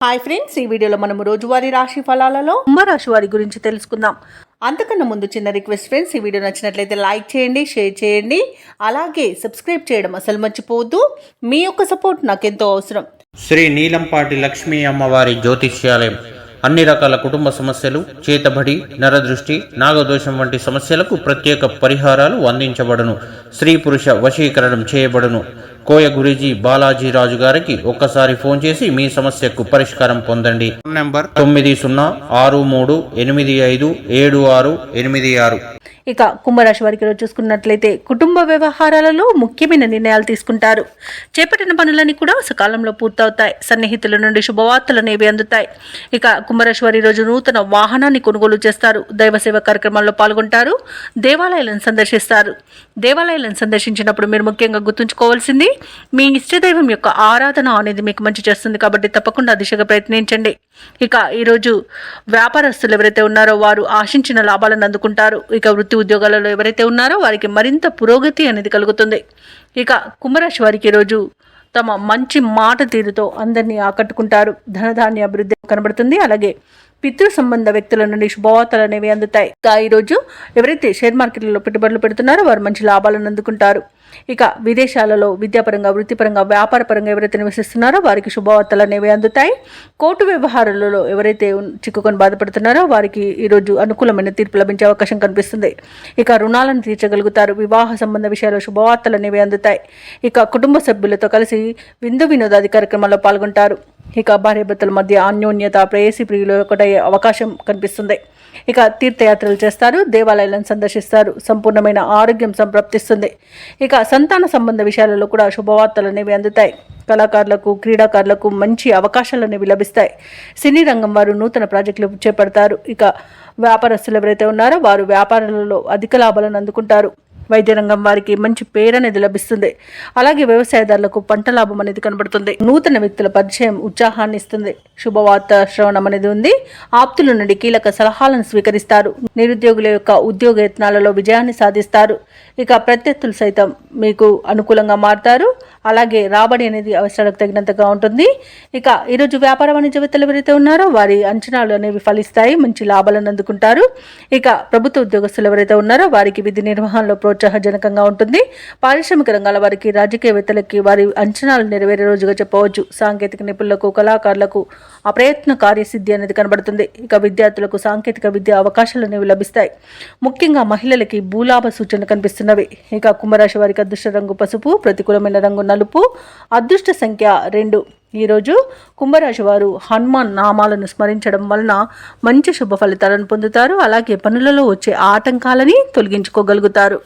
Hi friends, ఈ వీడియోలో మనం రోజువారీ రాశి ఫలాలలో కుంభరాశి వారి గురించి తెలుసుకుందాం. అంతకన్నా ముందు చిన్న రిక్వెస్ట్ ఫ్రెండ్స్, ఈ వీడియో నచ్చినట్లయితే లైక్ చేయండి, షేర్ చేయండి, అలాగే సబ్స్క్రైబ్ చేయడం అసలు మర్చిపోవద్దు. మీ యొక్క సపోర్ట్ నాకెంతో అవసరం. శ్రీ నీలంపాటి లక్ష్మీ అమ్మవారి జ్యోతిష్యాలయం అన్ని రకాల కుటుంబ సమస్యలు, చేతబడి, నరదృష్టి, నాగదోషం వంటి సమస్యలకు ప్రత్యేక పరిహారాలు అందించబడును. స్త్రీ పురుష వశీకరణం చేయబడును. కోయ గురూజీ బాలాజీ రాజు గారికి ఒక్కసారి ఫోన్ చేసి మీ సమస్యకు పరిష్కారం పొందండి. Phone number 9063357686. ఇక కుంభరాశి వారికి రోజు చూసుకున్నట్లయితే కుటుంబ వ్యవహారాలలో ముఖ్యమైన నిర్ణయాలు తీసుకుంటారు. చేపట్టిన పనులన్నీ కూడా సకాలంలో పూర్తవుతాయి. సన్నిహితుల నుండి శుభవార్తలు అనేవి అందుతాయి. ఇక కుంభరాశి వారి రోజు నూతన వాహనాన్ని కొనుగోలు చేస్తారు. దైవ సేవ కార్యక్రమాల్లో పాల్గొంటారు. దేవాలయాలను సందర్శిస్తారు. దేవాలయాలను సందర్శించినప్పుడు మీరు ముఖ్యంగా గుర్తుంచుకోవాల్సింది, మీ ఇష్టదైవం యొక్క ఆరాధన అనేది మీకు మంచి చేస్తుంది కాబట్టి తప్పకుండా దిశగా ప్రయత్నించండి. ఇక ఈరోజు వ్యాపారస్తులు ఎవరైతే ఉన్నారో వారు ఆశించిన లాభాలను అందుకుంటారు. ఇక వృత్తి ఉద్యోగాలలో ఎవరైతే ఉన్నారో వారికి మరింత పురోగతి అనేది కలుగుతుంది. ఇక కుంభరాశి వారికి ఈరోజు తమ మంచి మాట తీరుతో అందరినీ ఆకట్టుకుంటారు. ధనధాన్య అభివృద్ధి కనబడుతుంది. అలాగే పితృ సంబంధ వ్యక్తుల నుండి శుభవార్తలు అనేవి అందుతాయి. ఈరోజు ఎవరైతే షేర్ మార్కెట్లలో పెట్టుబడులు పెడుతున్నారో వారు మంచి లాభాలను అందుకుంటారు. ఇక విదేశాలలో విద్యాపరంగా, వృత్తిపరంగా, వ్యాపారపరంగా ఎవరైతే నివసిస్తున్నారో వారికి శుభవార్తలు అనేవి అందుతాయి. కోర్టు వ్యవహారాలలో ఎవరైతే చిక్కుకొని బాధపడుతున్నారో వారికి ఈరోజు అనుకూలమైన తీర్పు లభించే అవకాశం కనిపిస్తుంది. ఇక రుణాలను తీర్చగలుగుతారు. వివాహ సంబంధ విషయాల్లో శుభవార్తలు అనేవి అందుతాయి. ఇక కుటుంబ సభ్యులతో కలిసి విందు వినోదాది కార్యక్రమాల్లో పాల్గొంటారు. ఇక భార్యాభర్తల మధ్య అన్యోన్యత, ప్రేయసి ప్రియులు ఒకటయ్యే అవకాశం కనిపిస్తుంది. ఇక తీర్థయాత్రలు చేస్తారు. దేవాలయాలను సందర్శిస్తారు. సంపూర్ణమైన ఆరోగ్యం సంప్రాప్తిస్తుంది. ఇక సంతాన సంబంధ విషయాలలో కూడా శుభవార్తలు అనేవి అందుతాయి. కళాకారులకు, క్రీడాకారులకు మంచి అవకాశాలు అనేవి లభిస్తాయి. సినీ రంగం వారు నూతన ప్రాజెక్టులు చేపడతారు. ఇక వ్యాపారస్తులు ఎవరైతే ఉన్నారో వారు వ్యాపారాలలో అధిక లాభాలను అందుకుంటారు. వైద్య రంగం వారికి మంచి పేరు అనేది లభిస్తుంది. అలాగే వ్యవసాయదారులకు పంట లాభం అనేది కనబడుతుంది. నూతన వ్యక్తుల పరిచయం ఉత్సాహాన్ని ఇస్తుంది. శుభవార్త శ్రవణం అనేది ఉంది. ఆప్తుల నుండి కీలక సలహాలను స్వీకరిస్తారు. నిరుద్యోగుల యొక్క ఉద్యోగ యత్నాలలో విజయాన్ని సాధిస్తారు. ఇక ప్రత్యర్థులు సైతం మీకు అనుకూలంగా మారుతారు. అలాగే రాబడి అనేది అవసరాలకు తగినంతగా ఉంటుంది. ఇక ఈరోజు వ్యాపార వాణిజ్యవేత్తలు ఎవరైతే ఉన్నారో వారి అంచనాలు అనేవి ఫలిస్తాయి. మంచి లాభాలను అందుకుంటారు. ఇక ప్రభుత్వ ఉద్యోగస్తులు ఎవరైతే ఉన్నారో వారికి విధి నిర్వహణలో ప్రోత్సాహజనకంగా ఉంటుంది. పారిశ్రామిక రంగాల వారికి, రాజకీయవేత్తలకి వారి అంచనాలు నెరవేరే రోజుగా చెప్పవచ్చు. సాంకేతిక నిపుణులకు, కళాకారులకు అప్రయత్న కార్యసిద్ధి అనేది కనబడుతుంది. ఇక విద్యార్థులకు సాంకేతిక విద్య అవకాశాలు అనేవి లభిస్తాయి. ముఖ్యంగా మహిళలకి భూలాభ సూచన కనిపిస్తున్నవి. ఇక కుంభరాశి వారికి అదృష్ట రంగు పసుపు, ప్రతికూలమైన రంగు నలుపు, అదృష్ట సంఖ్య 2. ఈరోజు కుంభరాశి వారు హనుమాన్ నామాలను స్మరించడం వలన మంచి శుభ ఫలితాలను పొందుతారు. అలాగే పనులలో వచ్చే ఆటంకాలని తొలగించుకోగలుగుతారు.